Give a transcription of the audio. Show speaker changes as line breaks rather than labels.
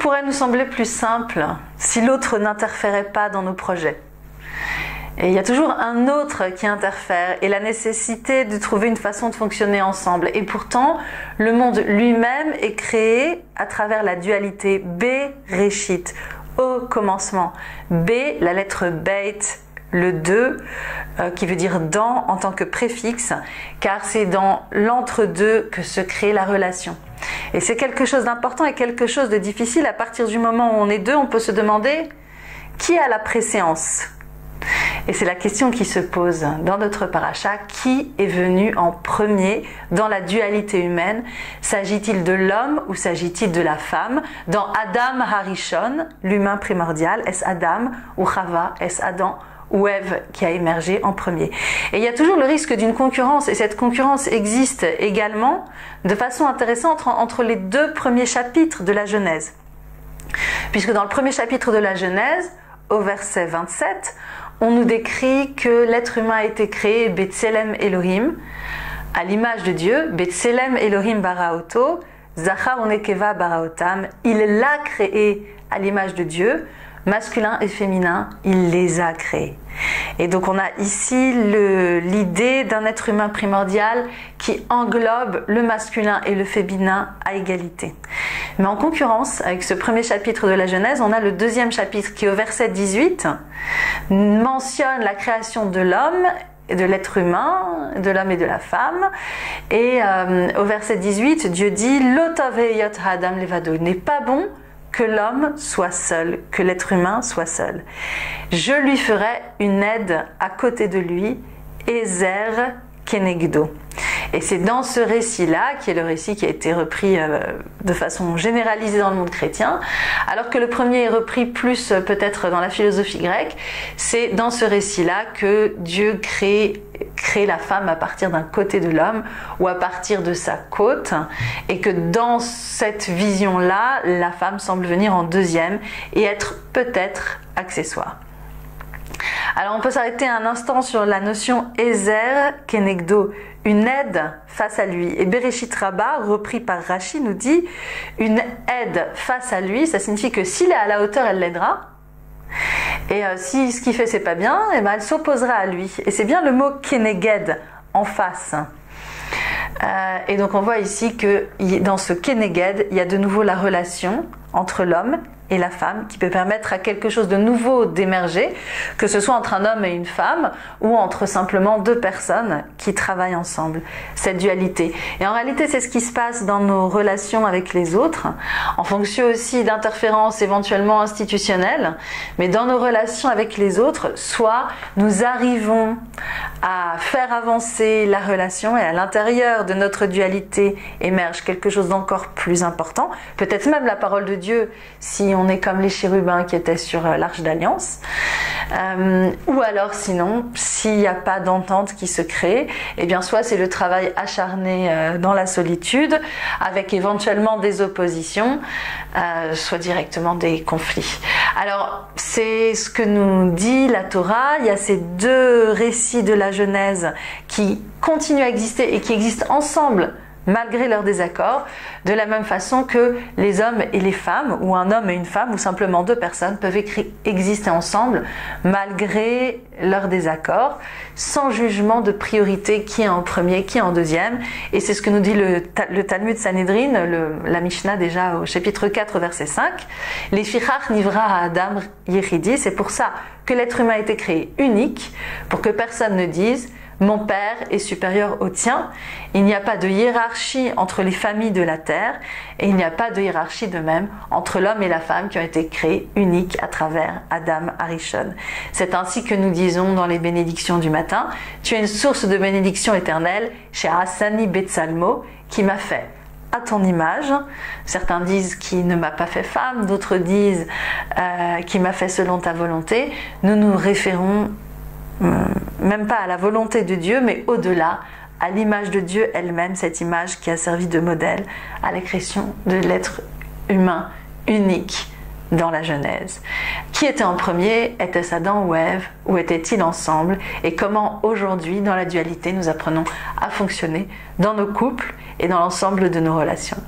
pourrait nous sembler plus simple si l'autre n'interférait pas dans nos projets. Et il y a toujours un autre qui interfère et la nécessité de trouver une façon de fonctionner ensemble. Et pourtant, le monde lui-même est créé à travers la dualité Bereshit, au commencement. B, la lettre Beit, le 2, qui veut dire dans en tant que préfixe, car c'est dans l'entre-deux que se crée la relation. Et c'est quelque chose d'important et quelque chose de difficile. À partir du moment où on est deux, on peut se demander qui a la préséance. Et c'est la question qui se pose dans notre paracha. Qui est venu en premier dans la dualité humaine? S'agit-il de l'homme ou s'agit-il de la femme? Dans Adam Harishon, l'humain primordial, est-ce Adam ou Chava? Est-ce Adam ou Ève qui a émergé en premier? Et il y a toujours le risque d'une concurrence, et cette concurrence existe également de façon intéressante entre les deux premiers chapitres de la Genèse. Puisque dans le premier chapitre de la Genèse, au verset 27, on nous décrit que l'être humain a été créé Betselem Elohim, à l'image de Dieu, Betselem Elohim baraoto, Zachar onekeva baraotam, il l'a créé à l'image de Dieu, masculin et féminin, il les a créés. Et donc on a ici l'idée d'un être humain primordial qui englobe le masculin et le féminin à égalité. Mais en concurrence avec ce premier chapitre de la Genèse, on a le deuxième chapitre qui au verset 18 mentionne la création de l'homme, de l'être humain, de l'homme et de la femme. Et au verset 18, Dieu dit « Lo tov heyot ha'adam levado » il n'est pas bon que l'homme soit seul, que l'être humain soit seul. Je lui ferai une aide à côté de lui, Ezer Kenegdo. Et c'est dans ce récit-là, qui est le récit qui a été repris de façon généralisée dans le monde chrétien, alors que le premier est repris plus peut-être dans la philosophie grecque, c'est dans ce récit-là que Dieu crée la femme à partir d'un côté de l'homme ou à partir de sa côte, et que dans cette vision-là, la femme semble venir en deuxième et être peut-être accessoire. Alors on peut s'arrêter un instant sur la notion Ezer Kenegdo, une aide face à lui. Et Bereshit Rabbah, repris par Rashi, nous dit une aide face à lui, ça signifie que s'il est à la hauteur, elle l'aidera. Et si ce qu'il fait c'est pas bien, eh ben, elle s'opposera à lui. Et c'est bien le mot Keneged, en face. Et donc on voit ici que dans ce Keneged, il y a de nouveau la relation entre l'homme et la femme qui peut permettre à quelque chose de nouveau d'émerger, que ce soit entre un homme et une femme ou entre simplement deux personnes qui travaillent ensemble, cette dualité. Et en réalité, c'est ce qui se passe dans nos relations avec les autres, en fonction aussi d'interférences éventuellement institutionnelles, mais dans nos relations avec les autres, soit nous arrivons à faire avancer la relation et à l'intérieur de notre dualité émerge quelque chose d'encore plus important, peut-être même la parole de Dieu si on est comme les chérubins qui étaient sur l'Arche d'Alliance, ou alors sinon, s'il n'y a pas d'entente qui se crée, eh bien soit c'est le travail acharné dans la solitude, avec éventuellement des oppositions, soit directement des conflits. Alors c'est ce que nous dit la Torah, il y a ces deux récits de la Genèse qui continuent à exister et qui existent ensemble malgré leurs désaccords, de la même façon que les hommes et les femmes, ou un homme et une femme, ou simplement deux personnes, peuvent exister ensemble malgré leurs désaccords, sans jugement de priorité, qui est en premier, qui est en deuxième. Et c'est ce que nous dit le Talmud Sanhedrin, la Mishnah déjà au chapitre 4, verset 5. « Les fichach nivra à Adam yechidi » c'est pour ça que l'être humain a été créé unique, pour que personne ne dise « Mon père est supérieur au tien ». Il n'y a pas de hiérarchie entre les familles de la terre et il n'y a pas de hiérarchie de même entre l'homme et la femme qui ont été créés uniques à travers Adam Harishon. C'est ainsi que nous disons dans les bénédictions du matin « Tu es une source de bénédiction éternelle chez Hassani Betsalmo qui m'a fait à ton image ». Certains disent qui ne m'a pas fait femme, d'autres disent qui m'a fait selon ta volonté. Nous nous référons même pas à la volonté de Dieu, mais au-delà, à l'image de Dieu elle-même, cette image qui a servi de modèle à la création de l'être humain unique dans la Genèse. Qui était en premier? Était-ce Adam ou Ève? Ou étaient-ils ensemble? Et comment aujourd'hui, dans la dualité, nous apprenons à fonctionner dans nos couples et dans l'ensemble de nos relations?